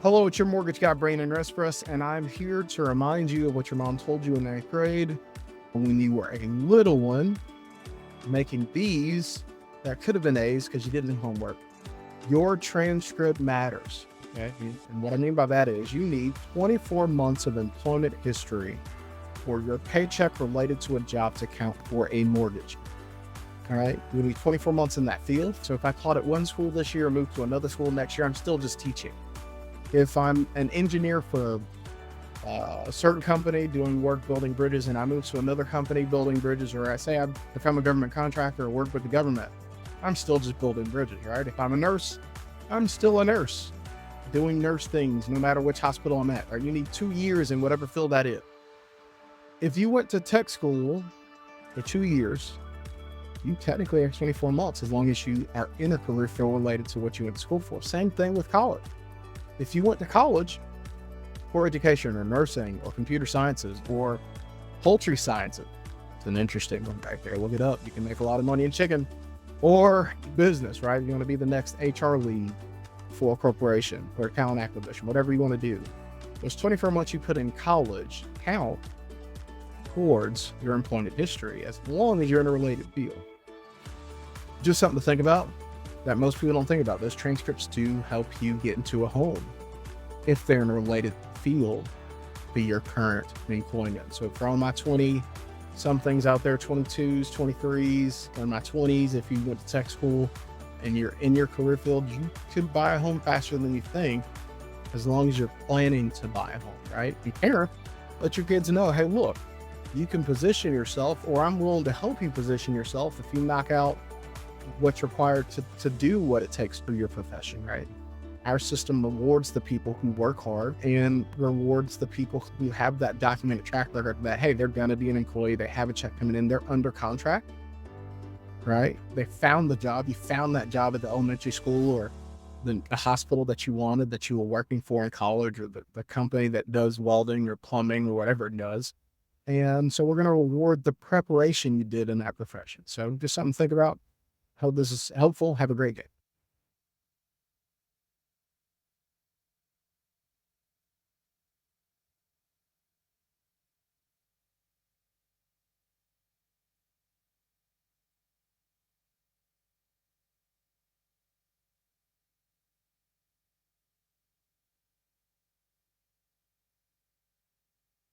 Hello, it's your mortgage guy, Brandon Respress, and I'm here to remind you of what your mom told you in 8th grade when you were a little one, making B's that could have been A's because you did the homework. Your transcript matters. Okay. And what I mean by that is you need 24 months of employment history for your paycheck related to a job to count for a mortgage. All right. You need 24 months in that field. So if I taught at one school this year and moved to another school next year, I'm still just teaching. If I'm an engineer for a certain company doing work building bridges and I move to another company building bridges, or I say I become a government contractor or work with the government, I'm still just building bridges, right? If I'm a nurse, I'm still a nurse doing nurse things no matter which hospital I'm at. Or you need 2 years in whatever field that is. If you went to tech school for 2 years, you technically have 24 months as long as you are in a career field related to what you went to school for. Same thing with college. If you went to college for education or nursing or computer sciences or poultry sciences, it's an interesting one right there. Look it up. You can make a lot of money in chicken. Or business, right? You want to be the next HR lead for a corporation or talent acquisition, whatever you want to do. Those 24 months you put in college count towards your employment history as long as you're in a related field. Just something to think about that most people don't think about. Those transcripts do help you get into a home if they're in a related field to your current employment. So for all my 20 some things out there, 22s, 23s, in my 20s, if you went to tech school and you're in your career field, you could buy a home faster than you think, as long as you're planning to buy a home, right? Be parent, let your kids know, hey, look, you can position yourself, or I'm willing to help you position yourself if you knock out what's required to do what it takes for your profession, right? Our system rewards the people who work hard and rewards the people who have that documented track record that, hey, they're going to be an employee. They have a check coming in. They're under contract, right? They found the job. You found that job at the elementary school or the hospital that you wanted, that you were working for in college, or the company that does welding or plumbing or whatever it does. And so we're going to reward the preparation you did in that profession. So just something to think about. Hope this is helpful. Have a great day.